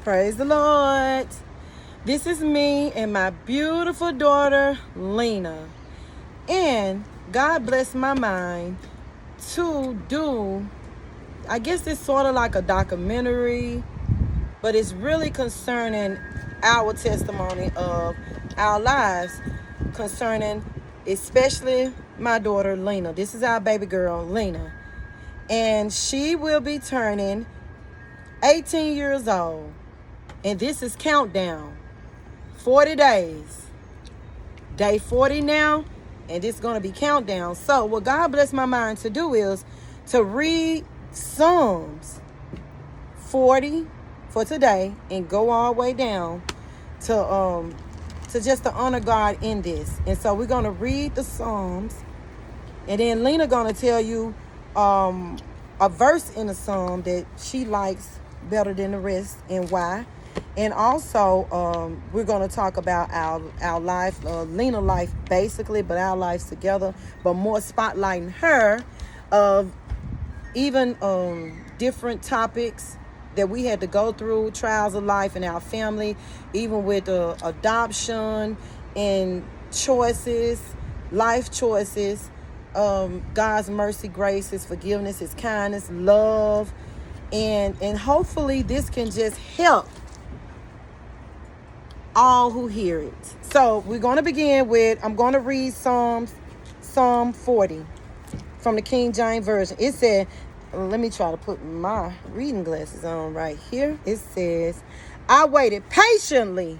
Praise the Lord. This is me and my beautiful daughter, Lena. And God blessed my mind to do, I guess it's sort of like a documentary, but it's really concerning our testimony of our lives, concerning especially my daughter, Lena. This is our baby girl, Lena. And she will be turning 18 years old. And this is countdown. 40 days. Day 40 now. And it's going to be countdown. So what God blessed my mind to do is to read Psalms 40 for today and go all the way down to just to honor God in this. And so we're going to read the Psalms. And then Lena going to tell you a verse in the Psalm that she likes better than the rest and why. And also we're going to talk about our life, Lena life basically, but our lives together, but more spotlighting her of even different topics that we had to go through, trials of life in our family, even with adoption and choices, life choices, God's mercy, grace, His forgiveness, His kindness, love, and hopefully this can just help all who hear it. So we're going to begin with, I'm going to read Psalm 40 from the King James Version. It said, let me try to put my reading glasses on right here. It says, I waited patiently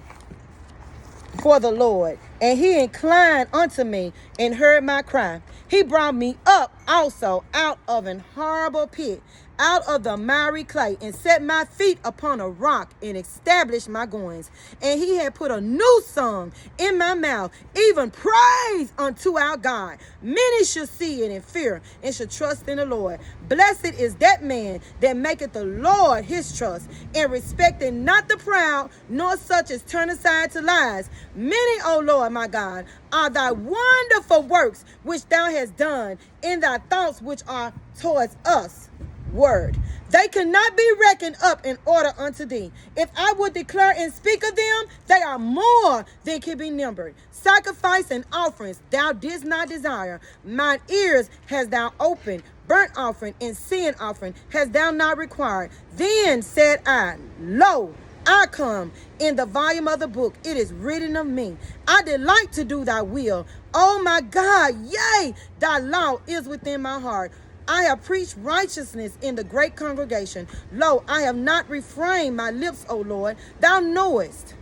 for the Lord, and He inclined unto me and heard my cry. He brought me up also out of an horrible pit, out of the miry clay, and set my feet upon a rock, and established my goings. And He had put a new song in my mouth, even praise unto our God. Many shall see it and fear, and shall trust in the Lord. Blessed is that man that maketh the Lord his trust, and respecteth not the proud, nor such as turn aside to lies. Many, O Lord my God, are thy wonderful works which thou hast done, in thy thoughts which are towards us. Word. They cannot be reckoned up in order unto thee. If I would declare and speak of them, they are more than can be numbered. Sacrifice and offerings thou didst not desire. Mine ears hast thou opened. Burnt offering and sin offering hast thou not required. Then said I, Lo, I come. In the volume of the book it is written of me. I delight to do thy will. Oh my God, yea, thy law is within my heart. I have preached righteousness in the great congregation. Lo, I have not refrained my lips, O Lord. Thou knowest.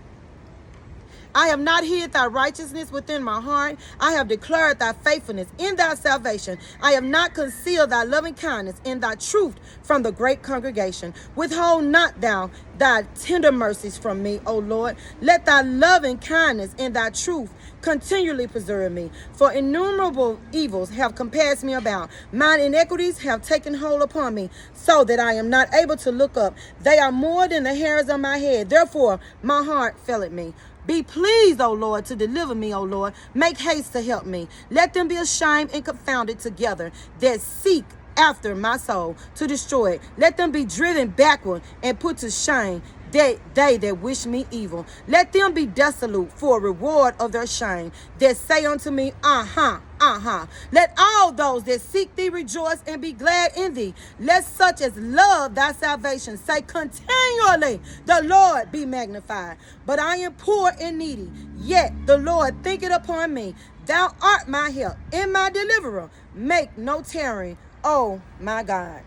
I have not hid thy righteousness within my heart. I have declared thy faithfulness in thy salvation. I have not concealed thy loving kindness in thy truth from the great congregation. Withhold not thou thy tender mercies from me, O Lord. Let thy loving kindness and thy truth continually preserve me. For innumerable evils have compassed me about. Mine iniquities have taken hold upon me, so that I am not able to look up. They are more than the hairs on my head. Therefore my heart faileth me. Be pleased, O Lord, to deliver me, O Lord. Make haste to help me. Let them be ashamed and confounded together that seek after my soul to destroy it. Let them be driven backward and put to shame, they that wish me evil. Let them be desolate for a reward of their shame, that say unto me, Let all those that seek thee rejoice and be glad in thee. Let such as love thy salvation say continually, the Lord be magnified. But I am poor and needy, yet the Lord thinketh upon me. Thou art my help and my deliverer. Make no tarrying, oh my God.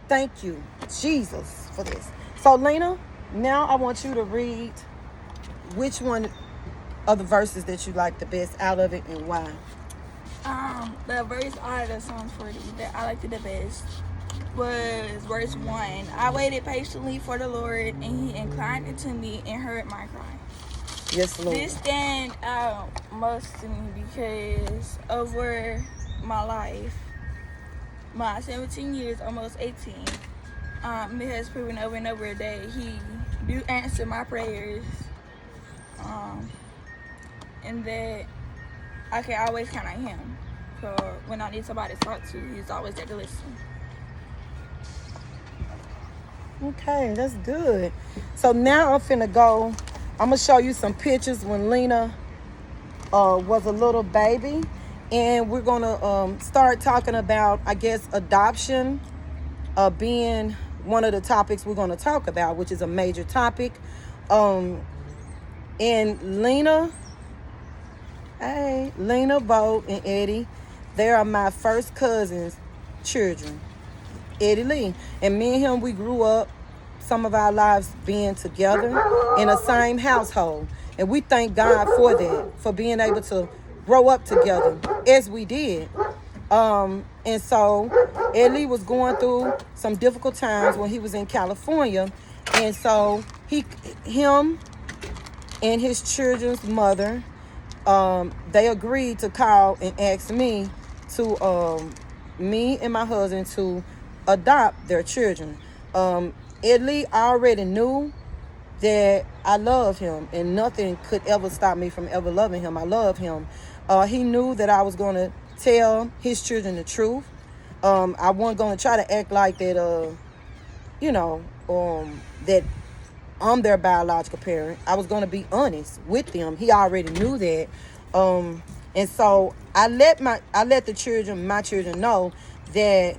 Thank you, Jesus, for this. So, Lena, now I want you to read which one of the verses that you like the best out of it and why. The verse out of the Psalms 40 that I liked the best was verse 1. I waited patiently for the Lord, and He inclined unto me and heard my cry. Yes, Lord. This stand out most to me because over my life, my 17 years, almost 18, it has proven over and over that He do answer my prayers, and that I can always count on Him. So when I need somebody to talk to, He's always there to listen. Okay, that's good. So now I'm finna go. I'm gonna show you some pictures when Lena was a little baby, and we're gonna start talking about, I guess, adoption being one of the topics we're gonna talk about, which is a major topic. Um, and Lena, hey, Lena, Bo, and Eddie, they are my first cousins' children. Eddie Lee. And me and him, we grew up some of our lives being together in the same household. And we thank God for that, for being able to grow up together as we did. And so Eddie Lee was going through some difficult times when he was in California. And so him and his children's mother, they agreed to call and ask me to me and my husband to adopt their children. Lee already knew that I love him, and nothing could ever stop me from ever loving him. I love him. He knew that I was going to tell his children the truth. I wasn't going to try to act like that, that I'm their biological parent. I was going to be honest with them. He already knew that. And so I let my children know that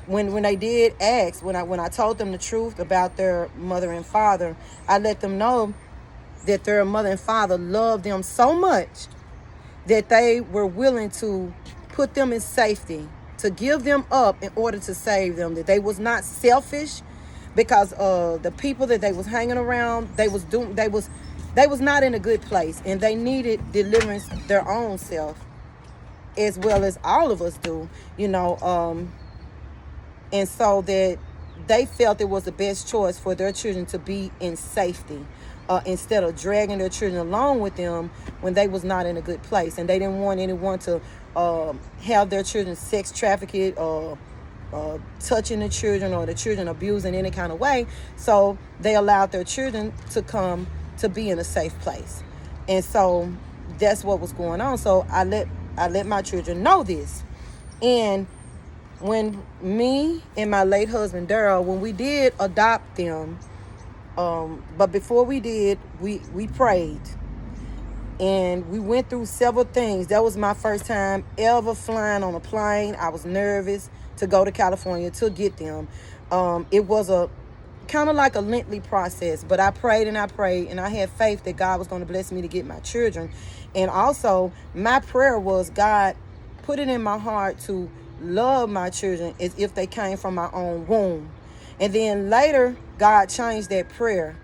when they did ask, when I told them the truth about their mother and father, I let them know that their mother and father loved them so much that they were willing to put them in safety, to give them up in order to save them, that they was not selfish, because the people that they was hanging around, they was not in a good place, and they needed deliverance their own self, as well as all of us do, and so that they felt it was the best choice for their children to be in safety, instead of dragging their children along with them when they was not in a good place. And they didn't want anyone to have their children sex trafficked or touching the children, or the children abused in any kind of way. So they allowed their children to come to be in a safe place. And so that's what was going on. So I let my children know this. And when me and my late husband Daryl, when we did adopt them, but before we did, we prayed, and we went through several things. That was my first time ever flying on a plane. I was nervous to go to California to get them. It was a kind of like a lengthy process, but I prayed and I prayed, and I had faith that God was going to bless me to get my children. And also my prayer was, God, put it in my heart to love my children as if they came from my own womb. And then later, God changed that prayer.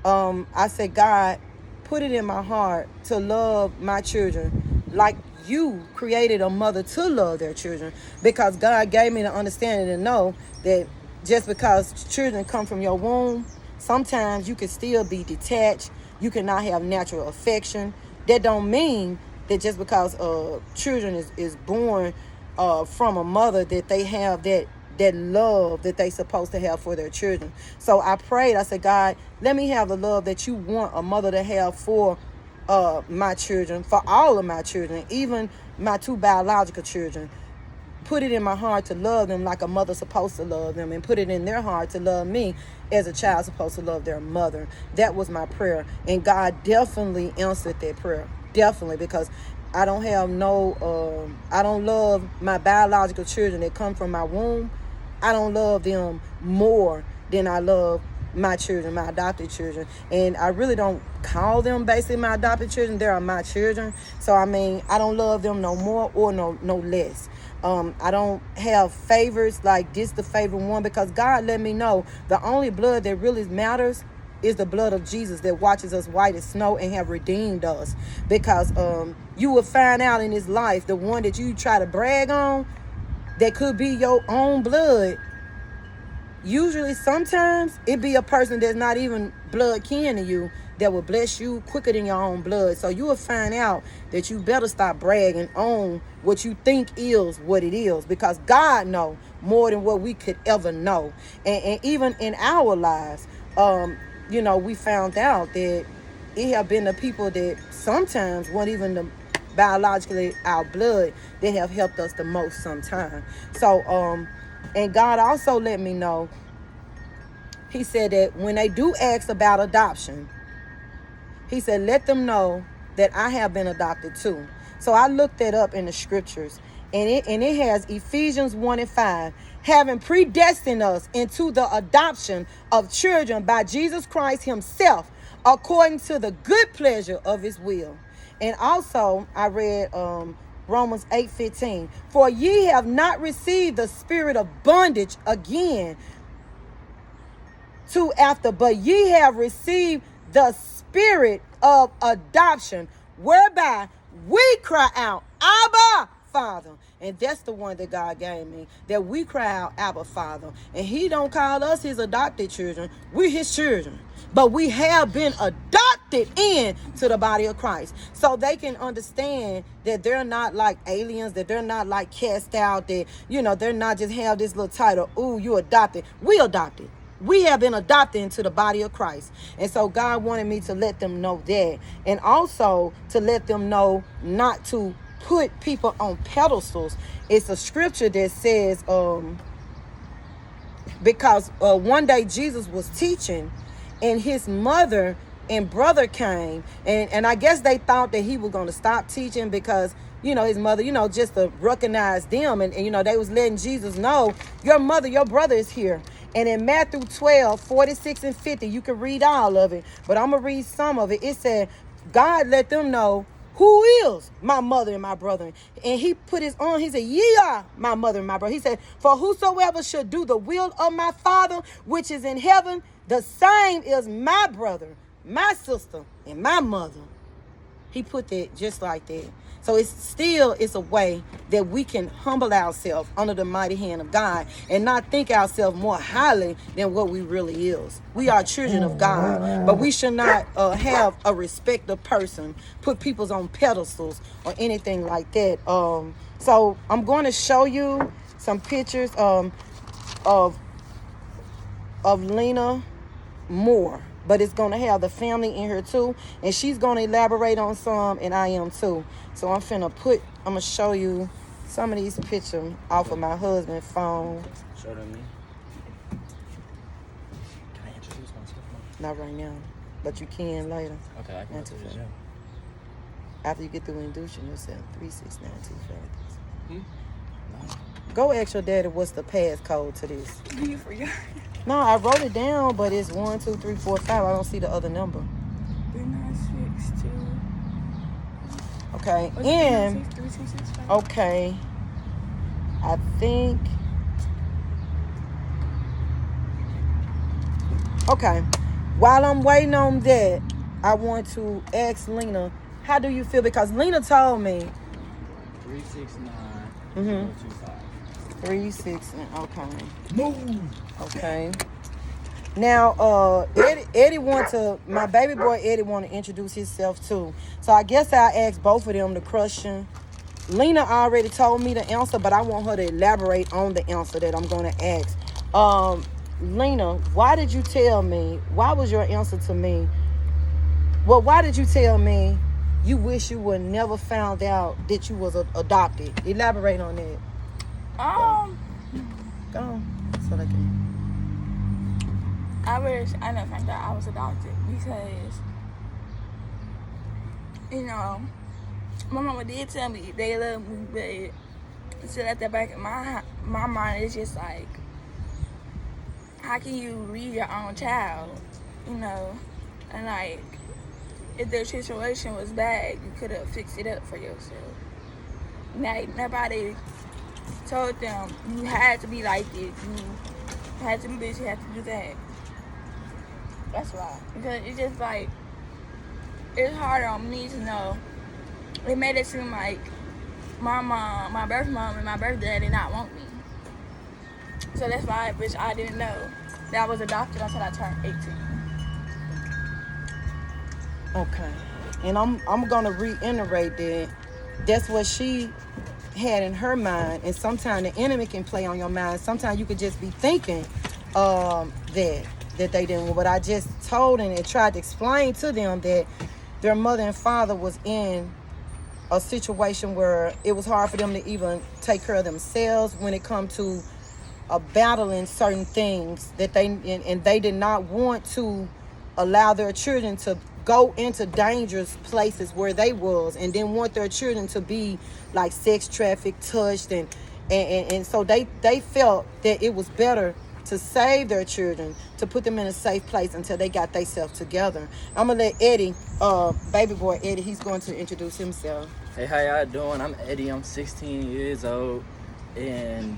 I said, God, put it in my heart to love my children like you created a mother to love their children, because God gave me the understanding to know that just because children come from your womb, sometimes you can still be detached. You cannot have natural affection. That don't mean that just because children is born from a mother that they have that love that they supposed to have for their children. So I prayed. I said, God, let me have the love that you want a mother to have for my children, for all of my children, even my two biological children. Put it in my heart to love them like a mother supposed to love them, and put it in their heart to love me as a child supposed to love their mother. That was my prayer, and God definitely answered that prayer. Definitely, because I don't love my biological children that come from my womb. I don't love them more than I love my children, my adopted children. And I really don't call them basically my adopted children. They are my children. So I mean, I don't love them no more or no less. I don't have favorites like this the favorite one, because God let me know the only blood that really matters is the blood of Jesus that watches us white as snow and have redeemed us. Because you will find out in this life, the one that you try to brag on that could be your own blood, usually sometimes it be a person that's not even blood kin to you that will bless you quicker than your own blood. So you will find out that you better stop bragging on what you think is what it is, because God know more than what we could ever know. And even in our lives, we found out that it have been the people that sometimes weren't even the biologically our blood that have helped us the most sometimes. So and God also let me know he said that when they do ask about adoption, he said, let them know that I have been adopted too. So I looked that up in the scriptures, and it has Ephesians 1:5, having predestined us into the adoption of children by Jesus Christ himself, according to the good pleasure of his will. And also I read Romans 8:15, for ye have not received the spirit of bondage again to after, but ye have received the spirit of adoption, whereby we cry out, Abba, Father. And that's the one that God gave me, that we cry out, Abba, Father. And he don't call us his adopted children. We're his children. But we have been adopted into the body of Christ. So they can understand that they're not like aliens, that they're not like cast out, that, they're not just have this little title, ooh, you adopted. We adopted. We have been adopted into the body of Christ. And so God wanted me to let them know that. And also to let them know not to put people on pedestals. It's a scripture that says, because one day Jesus was teaching, and his mother and brother came, and I guess they thought that he was going to stop teaching because, his mother, just to recognize them. And they was letting Jesus know, your mother, your brother is here. And in Matthew 12:46 and 50, you can read all of it, but I'm going to read some of it. It said, God let them know who is my mother and my brother. And he put his on, he said, ye are my mother and my brother. He said, for whosoever should do the will of my Father, which is in heaven, the same is my brother, my sister, and my mother. He put that just like that. So it's a way that we can humble ourselves under the mighty hand of God and not think ourselves more highly than what we really is. We are children of God, but we should not have a respect of person, put people on pedestals or anything like that. So I'm going to show you some pictures of Lena more. But it's going to have the family in here too. And she's going to elaborate on some, and I am too. So I'm going to show you some of these pictures off of my husband's phone. Show them me. Can I introduce myself? Not right now, but you can later. Okay, I can introduce you. After you get through introducing yourself, 3692 factors. No. Go ask your daddy what's the passcode to this. You forgot. No, I wrote it down, but it's 1, 2, 3, 4, 5. I don't see the other number. 3962. Okay, What's and 3265? okay, I think. Okay, while I'm waiting on that, I want to ask Lena, how do you feel? Because Lena told me 369. 369. Okay. Move. Okay. Now, my baby boy Eddie want to introduce himself too. So I guess I asked both of them the question. Lena already told me the answer, but I want her to elaborate on the answer that I'm going to ask. Lena, why did you tell me? Why was your answer to me? Well, why did you tell me you wish you would never found out that you was adopted? Elaborate on that. Go on. So they can. I wish I never found out I was adopted because, my mama did tell me they love me, but still at the back of my mind, it's just like, how can you read your own child, and like, if their situation was bad, you could have fixed it up for yourself. Like, nobody told them you had to be like this, you had to do this, you had to do that. That's why. Because it's just like, it's harder on me to know. It made it seem like my mom, my birth mom, and my birth dad did not want me. So that's why I wish I didn't know that I was adopted until I turned 18. Okay. And I'm gonna reiterate that that's what she had in her mind. And sometimes the enemy can play on your mind. Sometimes you could just be thinking that they didn't. But I just told and tried to explain to them that their mother and father was in a situation where it was hard for them to even take care of themselves when it come to battling certain things that and they did not want to allow their children to go into dangerous places where they was, and didn't want their children to be like sex trafficked, touched, and so they felt that it was better to save their children, to put them in a safe place until they got themselves together. I'm gonna let Eddie, baby boy Eddie, he's going to introduce himself. Hey, how y'all doing? I'm Eddie. I'm 16 years old. And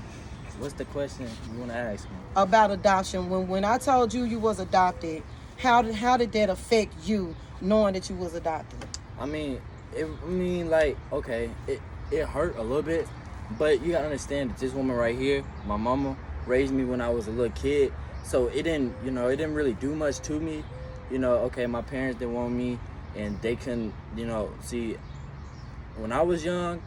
what's the question you want to ask me? About adoption. When I told you you was adopted, how did that affect you, knowing that you was adopted? Okay, it hurt a little bit, but you gotta understand that this woman right here, my mama, raised me when I was a little kid, so it didn't really do much to me. Okay, my parents didn't want me, and they couldn't, see, when I was young,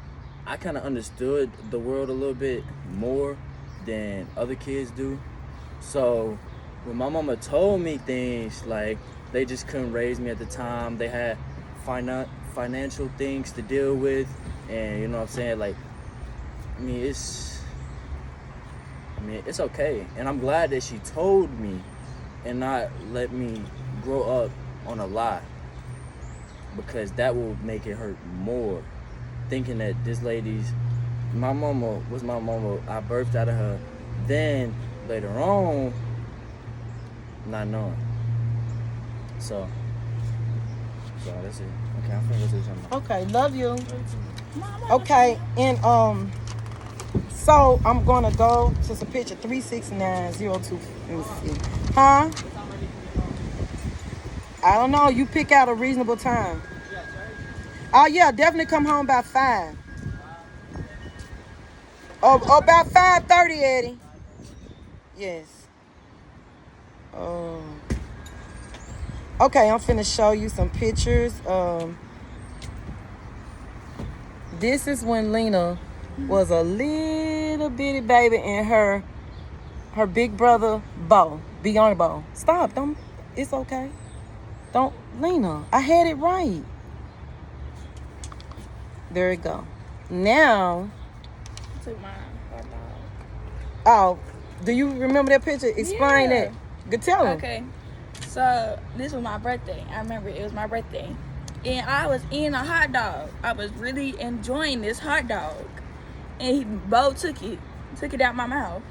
I kind of understood the world a little bit more than other kids do. So when my mama told me things like they just couldn't raise me at the time, they had financial things to deal with, and you know what I'm saying, like, it's okay, and I'm glad that she told me and not let me grow up on a lie, because that will make it hurt more, thinking that my mama was my mama, I birthed out of her, then later on not knowing. So that's it. Okay, I'm finna go say something. Okay, love you. Okay, and so I'm gonna go to some picture 36902. Let me see. Huh? I don't know. You pick out a reasonable time. Oh yeah, definitely come home by 5. Oh, about 5:30, Eddie. Yes. Okay, I'm finna show you some pictures. This is when Lena was a little bitty baby, and her big brother Bo, beyond Bo. Stop, don't. It's okay. Don't, Lena. I had it right. There you go. Now. Took my hot dog. Oh, do you remember that picture? Explain Yeah. it. Good, tell him. Okay, so this was my birthday. I remember it was my birthday, and I was eating a hot dog. I was really enjoying this hot dog, and Bo took it out my mouth.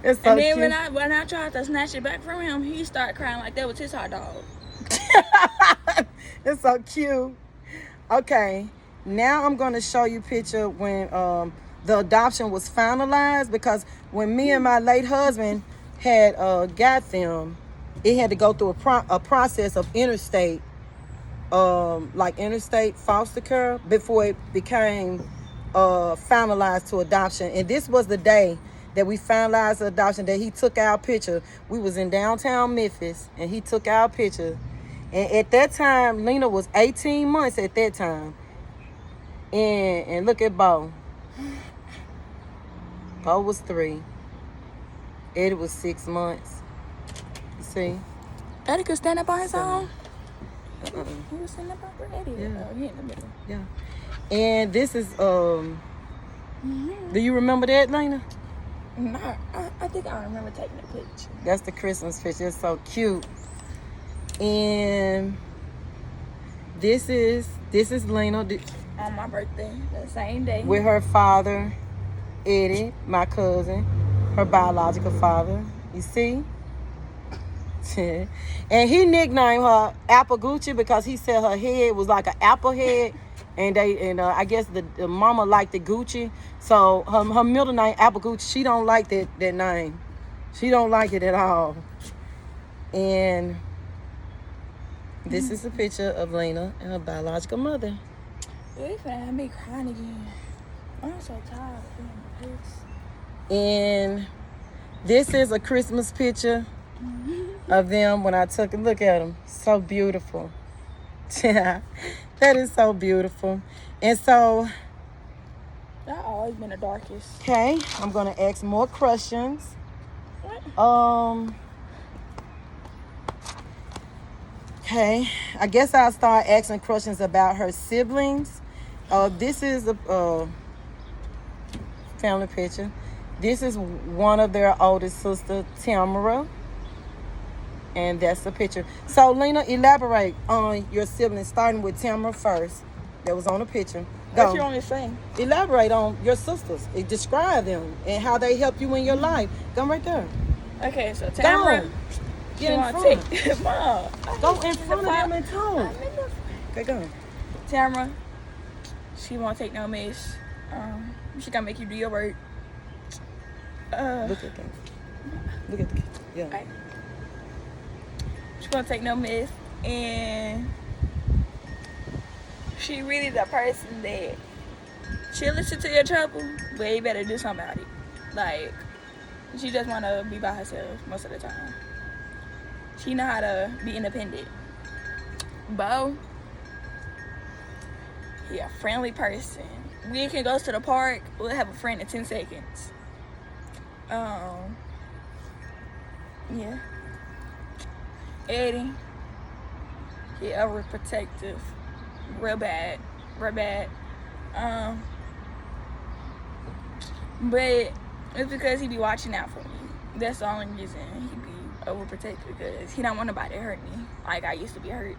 It's so And then cute. when I tried to snatch it back from him, he started crying like that was his hot dog. It's so cute. Okay, now I'm going to show you a picture when the adoption was finalized, because when me and my late husband had got them, it had to go through a process of interstate foster care before it became finalized to adoption. And this was the day that we finalized the adoption, that he took our picture. We was in downtown Memphis, and he took our picture. And at that time, Lena was 18 months at that time. And look at Bo. Bo was 3. Eddie was 6 months. You see? Eddie could stand up on his own. Uh-uh. He was standing up for Eddie. Yeah. He in the middle. Yeah. And this is do you remember that, Lena? No, I think I remember taking a picture. That's the Christmas picture. It's so cute. And this is Lena On my birthday, the same day. with her father, Eddie, my cousin, her biological father. You see? And he nicknamed her Apple Gucci because he said her head was like an apple head. And I guess the mama liked the Gucci. So her middle name, Apple Gucci, she don't like that name. She don't like it at all. And this is a picture of Lena and her biological mother. You finna have me crying again. I'm so tired of doing this. And this is a Christmas picture of them when I took a look at them. So beautiful. That is so beautiful. And so, I've always been the darkest. okay, I'm gonna ask more questions. What? Okay, I guess I'll start asking questions about her siblings. This is family picture. This is one of their oldest sister, Tamara. And that's the picture. So, Lena, elaborate on your siblings, starting with Tamara first. That was on the picture. Go. What you want me to say? Elaborate on your sisters. Describe them and how they help you in your life. Go right there. Okay, so Tamara, Go. she Get in want front. to take. Mom, Go in front of them and talk. I'm in the- Okay, go. Tamara, she won't take no mess. She gonna make you do your work. Look at them. Look at them. Yeah. Right. She won't take no mess, and she really the person that she'll listen to your trouble, but you better do something about it. Like, she just wanna be by herself most of the time. She know how to be independent. Bo, he a friendly person. We can go to the park, we'll have a friend in 10 seconds. Yeah. Eddie, he overprotective, real bad. But it's because he be watching out for me. That's the only reason he be overprotective, because he don't want nobody to hurt me like I used to be hurt.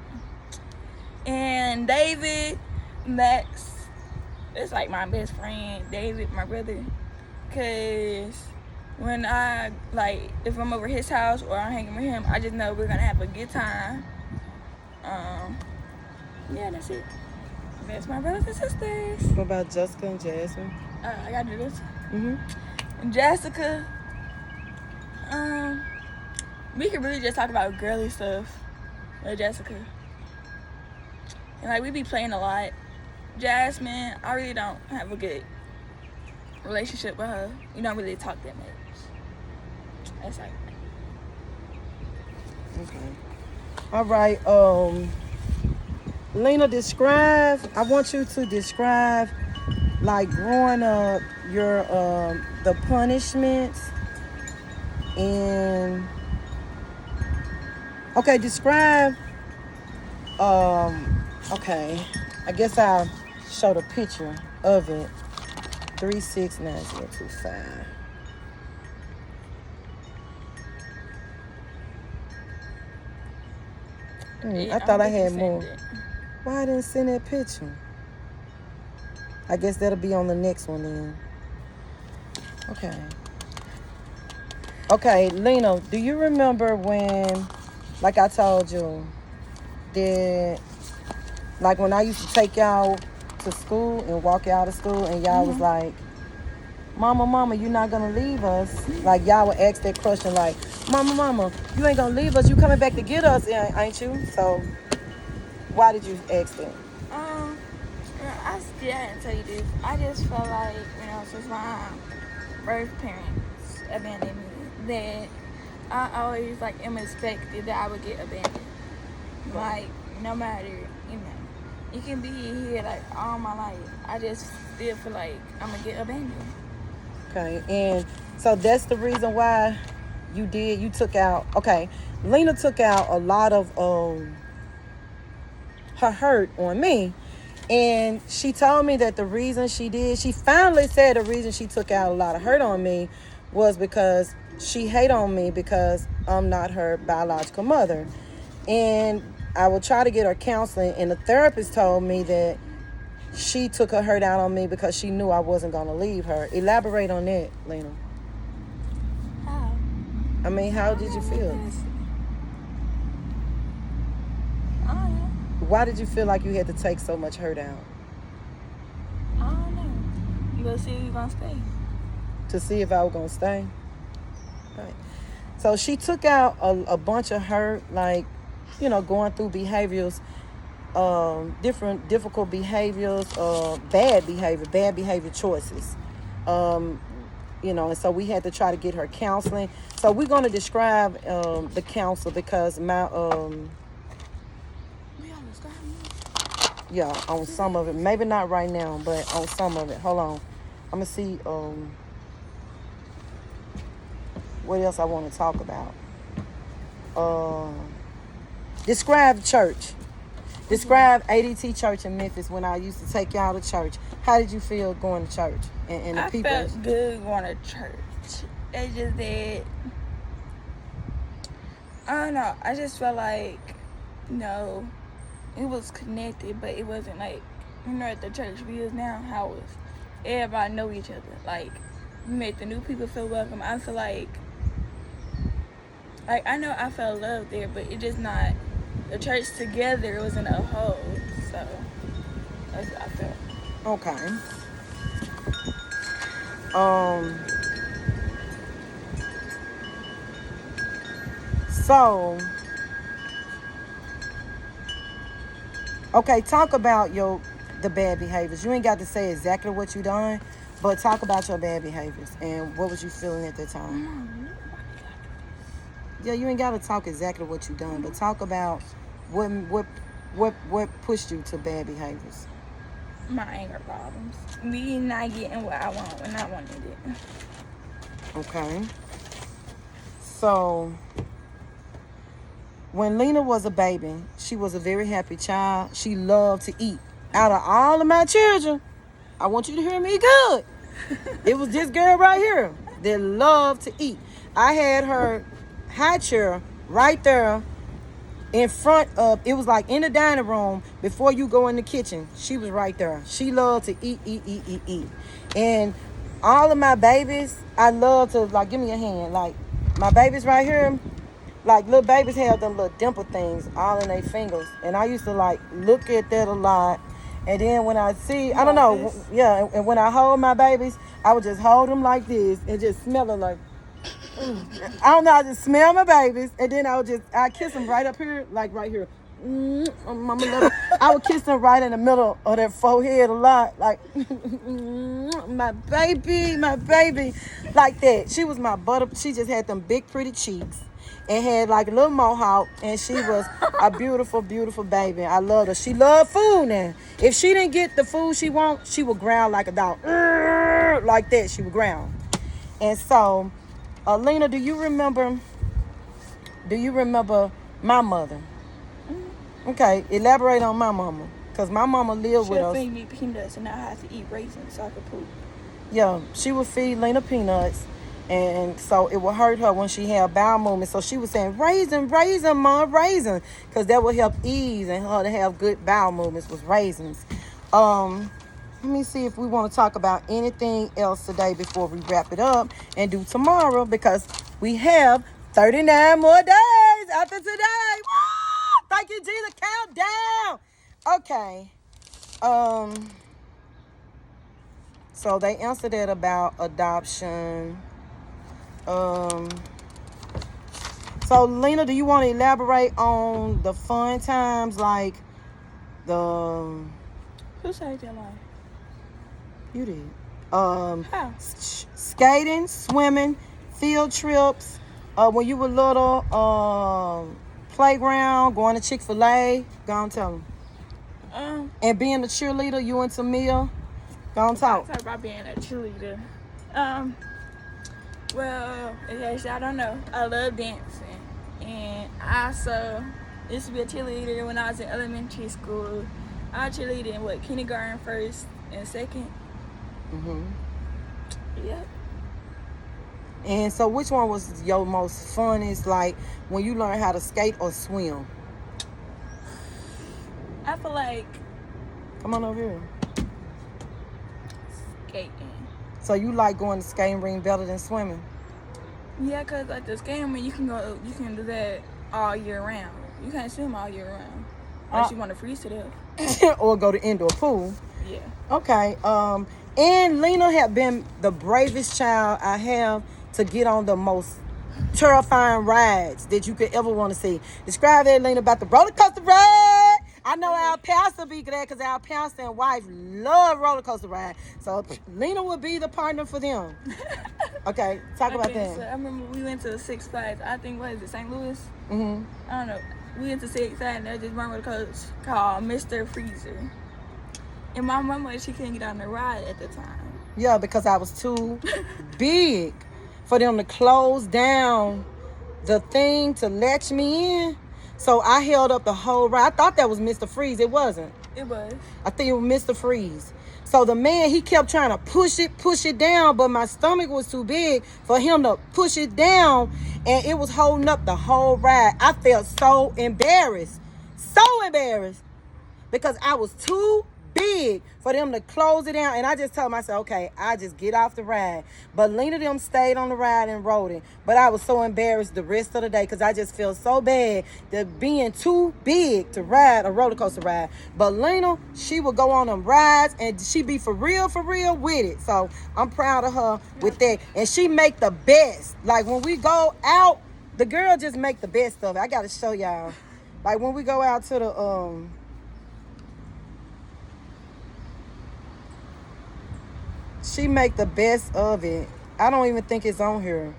And David, Max, it's like my best friend. David, my brother, because when I, like, if I'm over his house or I'm hanging with him, I just know we're gonna have a good time. Yeah, that's it. That's my brothers and sisters. What about Jessica and Jasmine? I gotta do this. Mm-hmm. And Jessica, we could really just talk about girly stuff with Jessica. And like, we be playing a lot. Jasmine, I really don't have a good relationship with her. We don't really talk that much. That's like, Okay. All right. Lena, I want you to describe, like, growing up, your the punishments and okay, describe okay. I guess I'll show the picture of it. 369025. I thought I had more. Why I didn't send that picture? I guess that'll be on the next one then. Okay. Okay, Lena, do you remember when, like I told you, that, like when I used to take y'all to school and walk y'all to school and y'all was like, Mama, you not gonna leave us? Like, y'all would ask that question like, Mama, you ain't gonna leave us. You coming back to get us, ain't you? So, why did you ask that? I still didn't tell you this. I just felt like, since my birth parents abandoned me, that I always, am expected that I would get abandoned. Like, no matter, you can be here, all my life. I just still feel like I'm going to get abandoned. Okay, and so that's the reason why you took out, okay, Lena took out a lot of her hurt on me. And she told me that the reason she finally said the reason she took out a lot of hurt on me was because she hate on me because I'm not her biological mother. And I would try to get her counseling, and the therapist told me that she took her hurt out on me because she knew I wasn't going to leave her. Elaborate on that, Lena. How? I mean, how did you feel? I don't know. Why did you feel like you had to take so much hurt out? I don't know. We'll see if you're going to stay. To see if I was going to stay? Right. So she took out a bunch of hurt, going through behaviors, different difficult behaviors, bad behavior choices. And so we had to try to get her counseling. So we're going to describe the counselor because on some of it, maybe not right now, but on some of it. Hold on, I'm gonna see what else I want to talk about. Describe church. Describe ADT Church in Memphis when I used to take y'all to church. How did you feel going to church and the I people? felt good going to church. It's just that, I don't know. I just felt like, it was connected, but it wasn't like, at the church we is now, how it was. Everybody know each other. Like, you make the new people feel welcome. I feel like I know I felt love there, but it just not, the church together, it wasn't a whole. So, that's what I felt. Okay. So, okay, talk about the bad behaviors. You ain't got to say exactly what you done, but talk about your bad behaviors and what was you feeling at the time. Yeah, you ain't got to talk exactly what you done, but talk about what pushed you to bad behaviors. My anger problems. Me not getting what I want when I wanted it. Okay. So, when Lena was a baby, she was a very happy child. She loved to eat. Out of all of my children, I want you to hear me good. It was this girl right here that loved to eat. I had her high chair right there in front of, it was like in the dining room before you go in the kitchen. She was right there. She loved to eat. And all of my babies, I love to, like, give me a hand. Like, my babies right here, like, little babies have them little dimple things all in their fingers. And I used to, like, look at that a lot. And then when I see, I don't know, yeah, and when I hold my babies, I would just hold them like this and just smell them like, I don't know, I just smell my babies. And then I kiss them right up here, like right here. Mama love it. I would kiss them right in the middle of their forehead a lot, like, my baby, like that. She was my butter. She just had them big, pretty cheeks and had like a little mohawk, and she was a beautiful, beautiful baby. I loved her. She loved food now. If she didn't get the food she want, she would growl like a dog. Like that, she would growl. And so, Lena, do you remember my mother? Okay, elaborate on my mama. Because my mama lived with us. She'll feed me peanuts and I have to eat raisins so I could poop. Yeah, she would feed Lena peanuts. And so it would hurt her when she had bowel movements. So she was saying, raisin, Mom, raisin. Because that would help ease and her to have good bowel movements was raisins. Let me see if we want to talk about anything else today before we wrap it up and do tomorrow. Because we have 39 more days after today. Woo! Thank you, Jesus. Countdown. Okay. So they answered that about adoption. So Lena, do you want to elaborate on the fun times, like the? Who saved your life? You did. How? Skating, swimming, field trips. When you were little, playground, going to Chick-fil-A. Go on, tell them. And being a cheerleader, you and Tamia. Go on, talk. Talk about being a cheerleader. Well, actually, I don't know. I love dancing. And I also used to be a cheerleader when I was in elementary school. I cheerleaded in kindergarten, first, and second. Yep. And so which one was your most funnest, like, when you learned how to skate or swim? I feel like Come on over here. skating. So you like going to skating ring better than swimming? Yeah, because like the skating, you can do that all year round. You can't swim all year round unless you want to freeze to death. Or go to indoor pool. Yeah. Okay. And Lena had been the bravest child I have to get on the most terrifying rides that you could ever want to see. Describe that, Lena, about the roller coaster ride. I know our pastor be glad because our pastor and wife love roller coaster ride. So Lena would be the partner for them. Okay, talk about that. So I remember we went to Six Flags. I think, what is it, St. Louis? Mm-hmm. I don't know. We went to Six Flags and there was this one roller coaster called Mr. Freezer. And my mama, she couldn't get on the ride at the time. Yeah, because I was too big for them to close down the thing to latch me in. So I held up the whole ride. I thought that was Mr. Freeze. It wasn't. It was. I think it was Mr. Freeze. So the man, he kept trying to push it down, but my stomach was too big for him to push it down, and it was holding up the whole ride. I felt so embarrassed, because I was too big for them to close it down. And I just told myself, okay, I just get off the ride. But Lena them stayed on the ride and rode it. But I was so embarrassed the rest of the day because I just felt so bad that being too big to ride a roller coaster ride. But Lena, she would go on them rides and she be for real with it. So I'm proud of her with that. And she make the best. Like when we go out, the girl just make the best of it. I got to show y'all. Like when we go out to the she make the best of it. I don't even think it's on here.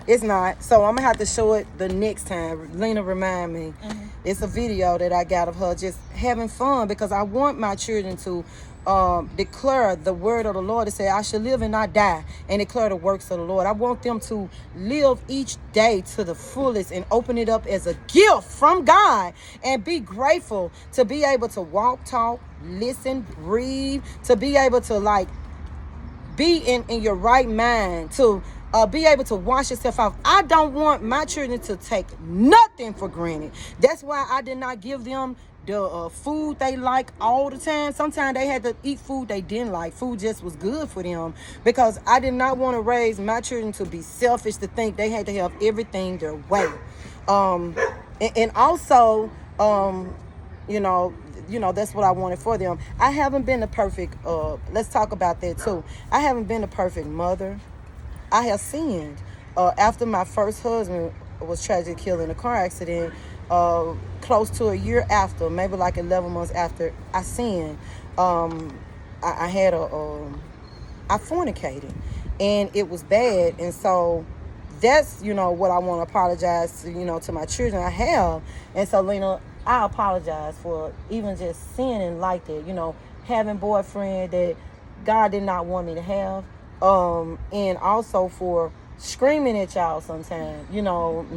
It's not. So I'm going to have to show it the next time. Lena, remind me. Mm-hmm. It's a video that I got of her just having fun because I want my children to declare the word of the Lord, to say, I shall live and not die, and declare the works of the Lord. I want them to live each day to the fullest and open it up as a gift from God and be grateful to be able to walk, talk, listen, breathe, to be able to like be in your right mind, to be able to wash yourself off. I don't want my children to take nothing for granted. That's why I did not give them the food they like all the time. Sometimes they had to eat food they didn't like. Food just was good for them because I did not want to raise my children to be selfish, to think they had to have everything their way. And also, you know, that's what I wanted for them. I haven't been a perfect, let's talk about that too. I haven't been a perfect mother. I have sinned. After my first husband was tragically killed in a car accident, close to a year after, maybe like 11 months after, I sinned. I had I fornicated, and it was bad. And so that's, what I want to apologize to, to my children I have. And so, Lena, I apologize for even just sinning like that, having boyfriend that God did not want me to have. And also for screaming at y'all sometimes,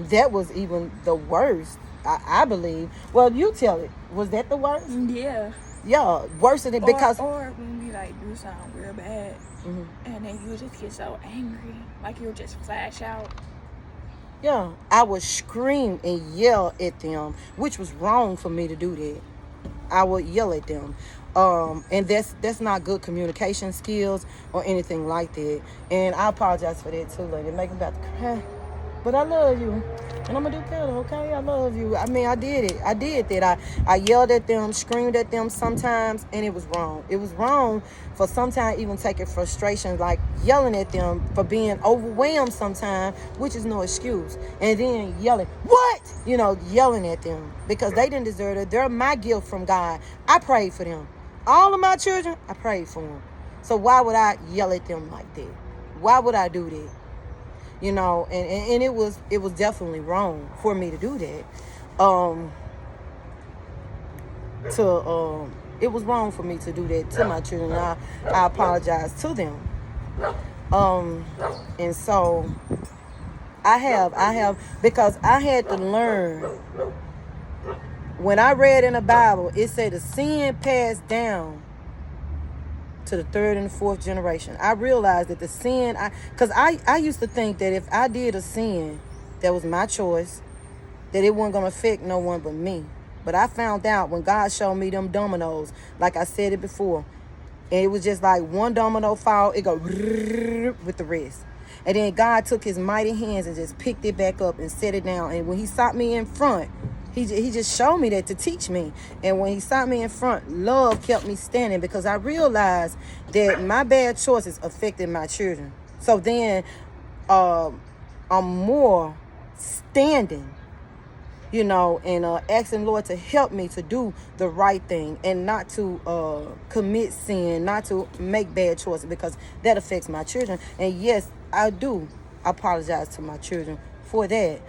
that was even the worst, I believe. Well, you tell it. Was that the worst? Yeah. Yeah, worse than it because... Or when we do something real bad, mm-hmm. and then you just get so angry, like you'll just flash out. Yeah, I would scream and yell at them, which was wrong for me to do that. I would yell at them. And that's not good communication skills or anything like that. And I apologize for that too, lady. Make me about to cry. But I love you. And I'm going to do better, okay? I love you. I mean, I did it. I did that. I yelled at them, screamed at them sometimes, and it was wrong. It was wrong for sometimes even taking frustration, like yelling at them for being overwhelmed sometimes, which is no excuse. And then yelling, what? Yelling at them because they didn't deserve it. They're my gift from God. I prayed for them. All of my children, I prayed for them. So why would I yell at them like that? Why would I do that? And it was definitely wrong for me to do that. It was wrong for me to do that to my children. I apologize to them. And so I have because I had to learn. When I read in the Bible, it said the sin passed down to the third and the fourth generation. I realized that the sin, because I used to think that if I did a sin that was my choice, that it wasn't going to affect no one but me. But I found out when God showed me them dominoes, like I said it before, and it was just like one domino fall, it go with the rest. And then God took his mighty hands and just picked it back up and set it down. And when he stopped me in front, he just showed me that to teach me. And when he stopped me in front, love kept me standing because I realized that my bad choices affected my children. So then I'm more standing, and asking Lord to help me to do the right thing and not to commit sin, not to make bad choices because that affects my children. And yes, I do apologize to my children for that.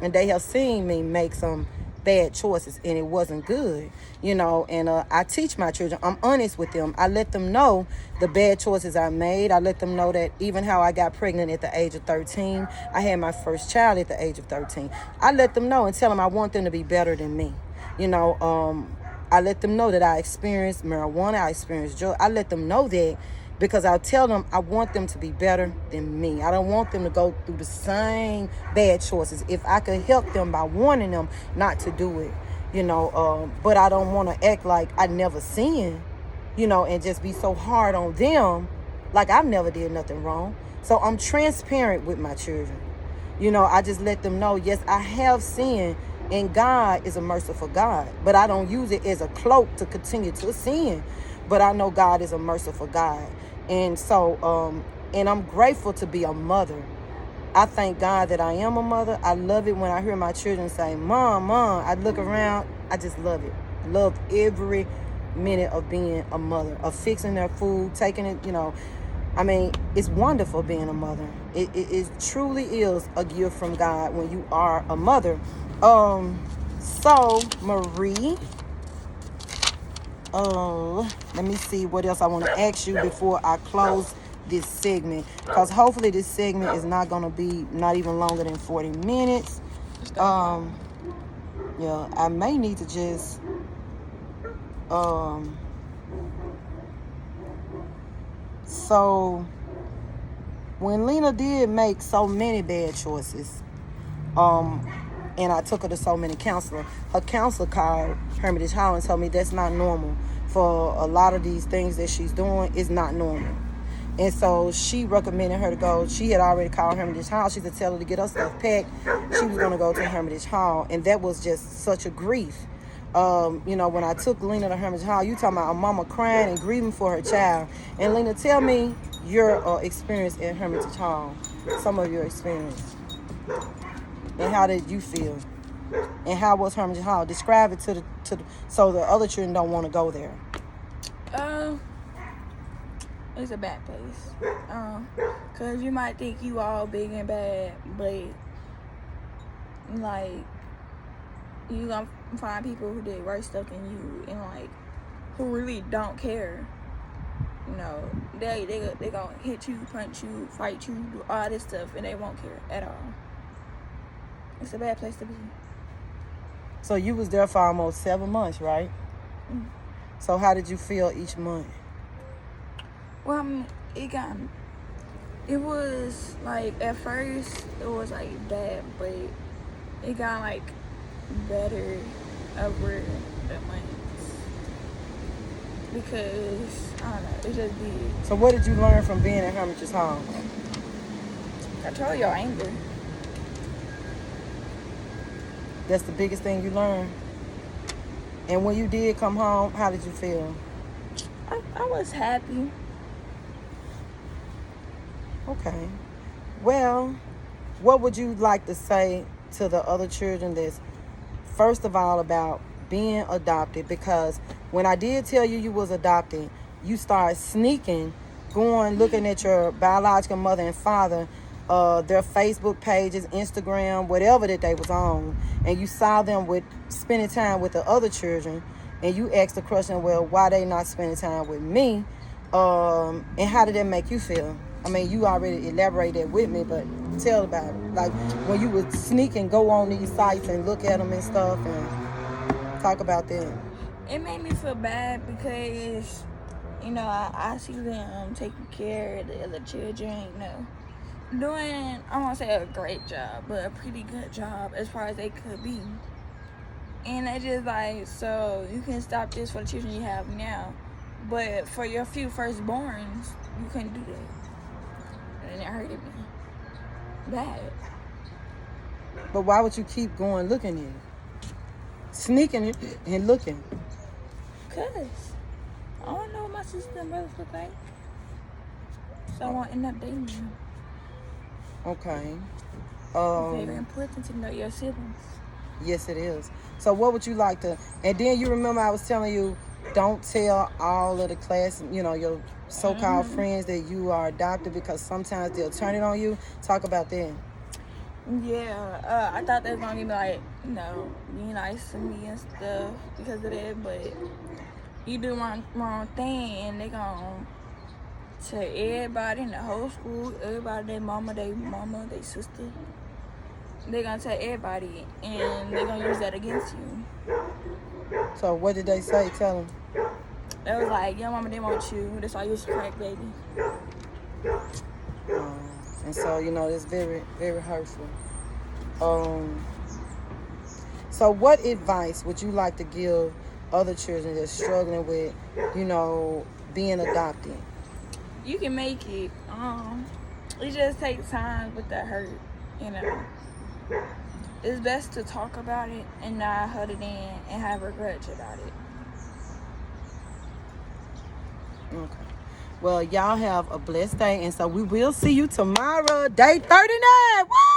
And they have seen me make some bad choices and it wasn't good, and I teach my children. I'm honest with them. I let them know the bad choices I made. I let them know that even how I got pregnant at the age of 13, I had my first child at the age of 13. I let them know and tell them I want them to be better than me, I let them know that I experienced marijuana, I experienced drugs. I let them know that because I tell them I want them to be better than me. I don't want them to go through the same bad choices. If I could help them by warning them not to do it, but I don't want to act like I never sinned, and just be so hard on them like I've never did nothing wrong. So I'm transparent with my children. I just let them know, yes, I have sinned, and God is a merciful God. But I don't use it as a cloak to continue to sin. But I know God is a merciful God. And so, and I'm grateful to be a mother. I thank God that I am a mother. I love it when I hear my children say, Mom, Mom. I look around. I just love it. Love every minute of being a mother, of fixing their food, taking it, it's wonderful being a mother. It truly is a gift from God when you are a mother. So, Marie, let me see what else I want to ask you before I close this segment. Because hopefully this segment is not going to be not even longer than 40 minutes. Yeah, I may need to just... So, when Lena did make so many bad choices, and I took her to so many counselors, her counselor called Hermitage Hall and told me that's not normal. For a lot of these things that she's doing, is not normal. And so she recommended her to go. She had already called Hermitage Hall. She said tell her to get her stuff packed. She was going to go to Hermitage Hall. And that was just such a grief. When I took Lena to Hermitage Hall, you talking about a mama crying and grieving for her child. And Lena, tell me your experience at Hermitage Hall. Some of your experience. And how did you feel? And how was Hermitage Hall? Describe it to the so the other children don't want to go there. It's a bad place. Cause you might think you all big and bad, but like you gonna find people who did worse stuff than you, and like who really don't care. They gonna hit you, punch you, fight you, do all this stuff, and they won't care at all. It's a bad place to be. So you was there for almost 7 months, right? Mm. So how did you feel each month? Well, it was like, at first, it was like bad, but it got like better over the months. Because, I don't know, it just did. So what did you learn from being at Hermitage Hall? I told y'all, anger. That's the biggest thing you learned? And when you did come home, how did you feel? I was happy. Okay. Well, what would you like to say to the other children that's, first of all, about being adopted? Because when I did tell you you was adopted, you started sneaking, looking at your biological mother and father, their Facebook pages, Instagram, whatever that they was on, and you saw them spending time with the other children, and you asked the question, well, why they not spending time with me? And how did that make you feel? I mean, you already elaborated with me, but tell about it. Like, when you would sneak and go on these sites and look at them and stuff, and talk about that. It made me feel bad because, I see them taking care of the other children, doing, I won't say a great job, but a pretty good job as far as they could be. And it's just like, so you can stop this for the children you have now, but for your few firstborns, you couldn't do that. And it hurted me bad. But why would you keep going looking at it? Sneaking and looking? Because I don't know what my sister and brothers look like. So I won't end up dating them. Okay. It's very important to know your siblings. Yes, it is. So what would you like to... And then you remember I was telling you, don't tell all of the class, your so-called friends that you are adopted, because sometimes they'll turn it on you. Talk about that. Yeah, I thought they was going to be like, be nice to me and stuff because of that, but you do wrong thing and they going to tell everybody in the whole school, everybody, their mama, their sister. They're going to tell everybody and they're going to use that against you. So what did they say? Tell them. It was like, your mama didn't want you. That's why you was a crack baby. And so, you know, it's very, very hurtful. So what advice would you like to give other children that's struggling with, you know, being adopted? You can make it. It just takes time with the hurt, you know. It's best to talk about it and not hold it in and have a grudge about it. Okay. Well, y'all have a blessed day. And so we will see you tomorrow, day 39. Woo!